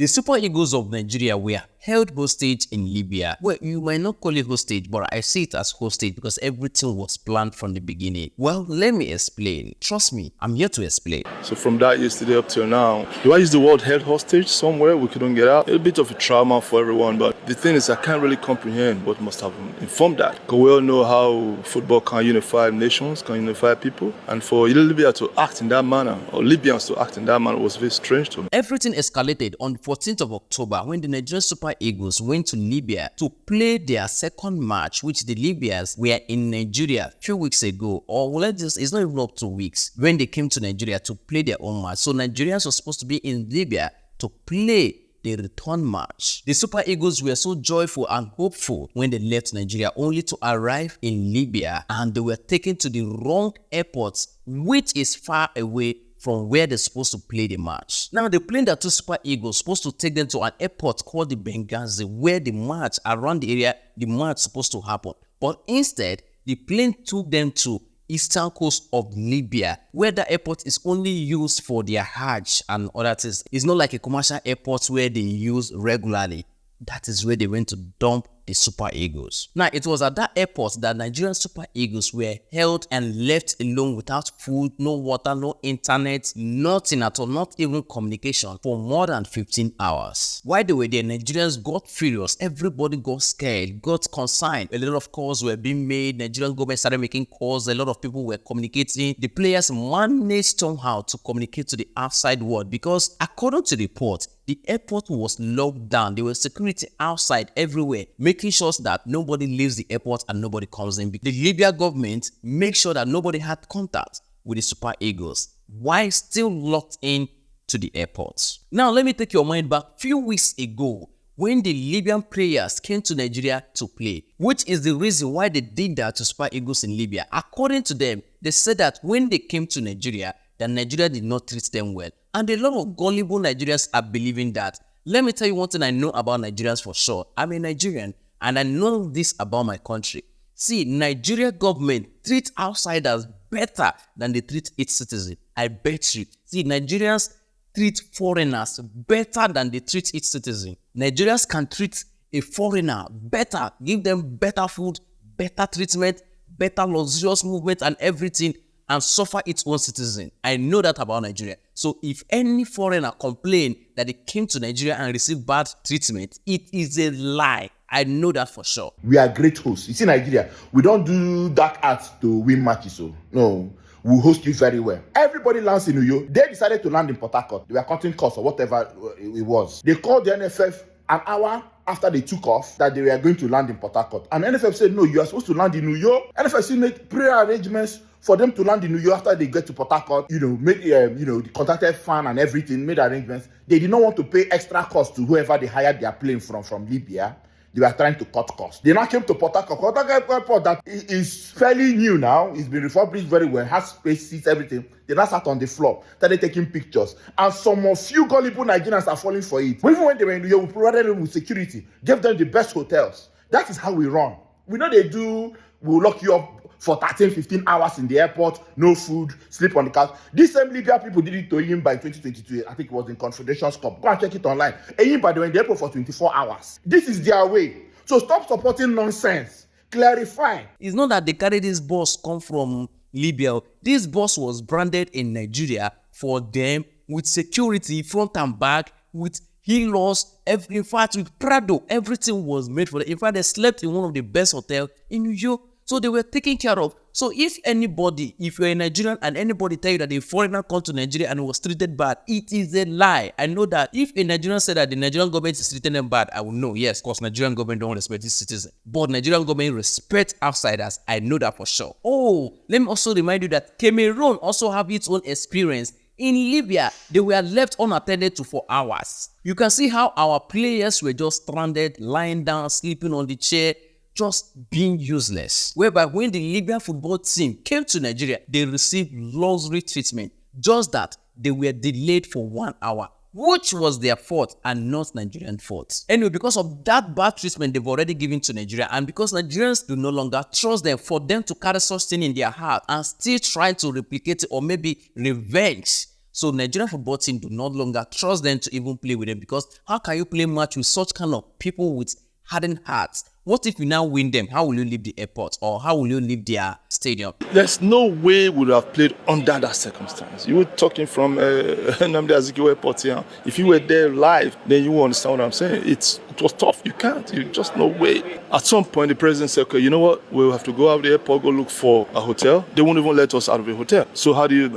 The Super Eagles of Nigeria were held hostage in Libya. Well, you might not call it hostage, but I see it as hostage because everything was planned from the beginning. Well, let me explain. Trust me, I'm here to explain. So from that yesterday up till now, do I use the word held hostage somewhere we couldn't get out? A bit of a trauma for everyone, but the thing is I can't really comprehend what must have informed that. Because we all know how football can unify nations, can unify people, and for Libya to act in that manner, or Libyans to act in that manner, was very strange to me. Everything escalated on 14th of October when the Nigerian Super Eagles went to Libya to play their second match, which the Libyans were in Nigeria a few weeks ago, or it's not even up to weeks, when they came to Nigeria to play their own match. So Nigerians were supposed to be in Libya to play the return match. The Super Eagles were so joyful and hopeful when they left Nigeria, only to arrive in Libya and they were taken to the wrong airport, which is far away from where they're supposed to play the match. Now, the plane that took Super Eagles supposed to take them to an airport called the Benghazi, where the match, around the area, the match supposed to happen. But instead, the plane took them to eastern coast of Libya, where the airport is only used for their Hajj and other things. It's not like a commercial airport where they use regularly. That is where they went to dump the Super Eagles. Now, it was at that airport that Nigerian Super Eagles were held and left alone without food, no water, no internet, nothing at all, not even communication for more than 15 hours. While they were there, Nigerians got furious. Everybody got scared, got concerned. A lot of calls were being made. Nigerian government started making calls. A lot of people were communicating. The players managed somehow to communicate to the outside world because, according to the report, the airport was locked down. There was security outside everywhere, making sure that nobody leaves the airport and nobody comes in. The Libya government made sure that nobody had contact with the Super Eagles while still locked in to the airport. Now, let me take your mind back a few weeks ago when the Libyan players came to Nigeria to play, which is the reason why they did that to Super Eagles in Libya. According to them, they said that when they came to Nigeria, that Nigeria did not treat them well. And a lot of gullible Nigerians are believing that. Let me tell you one thing I know about Nigerians for sure. I'm a Nigerian and I know this about my country. See, Nigeria government treats outsiders better than they treat its citizens. I bet you. See, Nigerians treat foreigners better than they treat its citizens. Nigerians can treat a foreigner better, give them better food, better treatment, better luxurious movement and everything, and suffer its own citizen. I know that about Nigeria. So if any foreigner complain that they came to Nigeria and received bad treatment, it is a lie. I know that for sure. We are great hosts. You see, Nigeria, we don't do dark arts to win matches. So no, we host you very well. Everybody lands in New York. They decided to land in Port Harcourt. They were cutting costs or whatever it was. They called the NFF an hour after they took off that they were going to land in Port Harcourt. And NFF said, no, you are supposed to land in New York. NFF still made prayer arrangements for them to land in New York after they get to Port Harcourt, made, the contacted fan and everything, made arrangements. They did not want to pay extra costs to whoever they hired their plane from Libya. They were trying to cut costs. They now came to Port Harcourt. Port Harcourt Airport that is fairly new now. It's been refurbished very well, has space, seats, everything. They now sat on the floor, started taking pictures. And some of few gullible Nigerians are falling for it. But even when they were in New York, we provided them with security, gave them the best hotels. That is how we run. We know we'll lock you up for 13, 15 hours in the airport, no food, sleep on the couch. These same Libya people did it to him by 2022. I think it was in Confederations Cup. Go and check it online. Eyimba, they were in the airport for 24 hours. This is their way. So stop supporting nonsense. Clarify. It's not that they carried this bus come from Libya. This bus was branded in Nigeria for them with security front and back, with helos, in fact, with Prado. Everything was made for them. In fact, they slept in one of the best hotels in New York. So they were taken care of. So if you're a Nigerian and anybody tell you that a foreigner come to Nigeria and was treated bad, it is a lie. I know that. If a Nigerian said that the Nigerian government is treating them bad, I will know. Yes, because Nigerian government don't respect its citizens. But Nigerian government respect outsiders. I know that for sure. Oh, let me also remind you that Cameroon also have its own experience. In Libya, they were left unattended to for hours. You can see how our players were just stranded, lying down, sleeping on the chair, just being useless. Whereby when the Libyan football team came to Nigeria, they received luxury treatment. Just that they were delayed for 1 hour, which was their fault and not Nigerian fault. Anyway, because of that bad treatment they've already given to Nigeria, and because Nigerians do no longer trust them, for them to carry such thing in their heart and still try to replicate it or maybe revenge So Nigerian football team do not longer trust them to even play with them, because how can you play match with such kind of people with hardened hearts? What if you now win them? How will you leave the airport, or how will you leave their stadium? There's no way we would have played under that circumstance. You were talking from Nnamdi Azikiwe Airport here. If you were there live, then you will understand what I'm saying. It was tough. You can't. You just no way. At some point, the president said, okay, you know what? We'll have to go out of the airport, go look for a hotel. They won't even let us out of the hotel. So how do you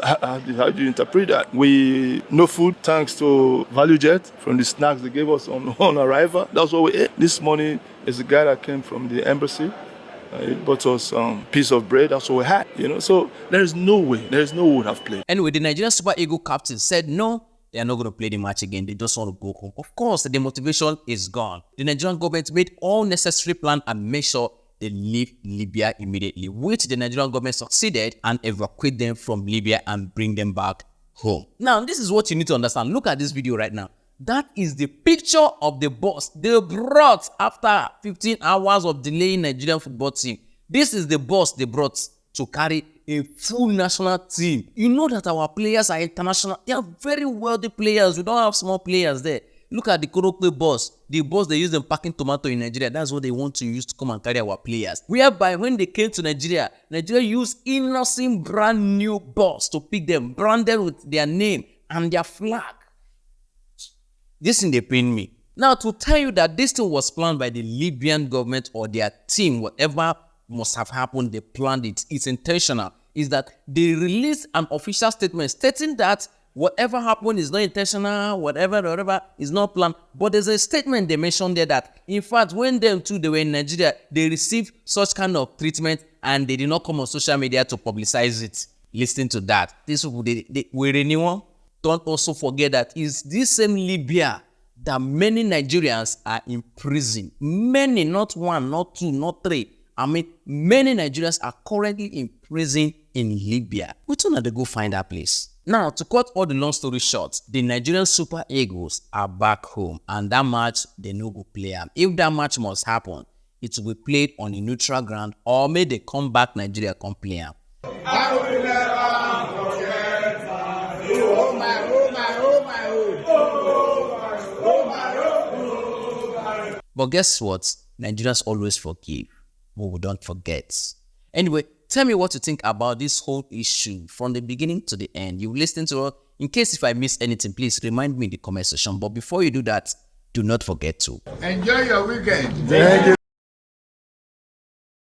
interpret that? No food, thanks to ValueJet, from the snacks they gave us on arrival. That's what we ate. This morning is the guy that came from the embassy. He bought us a piece of bread. That's what we had, So there is no way we would have played. Anyway, the Nigerian Super Eagles captain said no, they are not going to play the match again. They just want to go home. Of course, the motivation is gone. The Nigerian government made all necessary plans and made sure they leave Libya immediately, which the Nigerian government succeeded, and evacuate them from Libya and bring them back home. Now, this is what you need to understand. Look at this video right now. That is the picture of the bus they brought after 15 hours of delaying Nigerian football team. This is the bus they brought to carry a full national team. You know that our players are international. They are very wealthy players. We don't have small players there. Look at the Korokwe bus. The bus they use in packing tomato in Nigeria. That's what they want to use to come and carry our players. Whereby when they came to Nigeria used innocent brand new bus to pick them, branded with their name and their flag. This thing they pain me. Now, to tell you that this thing was planned by the Libyan government or their team, whatever must have happened, they planned it. It's intentional. Is that they released an official statement stating that whatever happened is not intentional, whatever is not planned. But there's a statement they mentioned there that, in fact, when they were in Nigeria, they received such kind of treatment and they did not come on social media to publicize it. Listen to that. This will anyone? Don't also forget that it's this same Libya that many Nigerians are in prison. Many, not one, not two, not three. I mean, many Nigerians are currently in prison in Libya. Which one are they go find that place? Now, to cut all the long story short, the Nigerian Super Eagles are back home, and that match, they no go play am. If that match must happen, it will be played on a neutral ground, or may they come back Nigeria come play am. But guess what? Nigerians always forgive, but we don't forget. Anyway, tell me what you think about this whole issue from the beginning to the end. You've listened to it. In case if I miss anything, please remind me in the comment section. But before you do that, do not forget to enjoy your weekend. Thank you.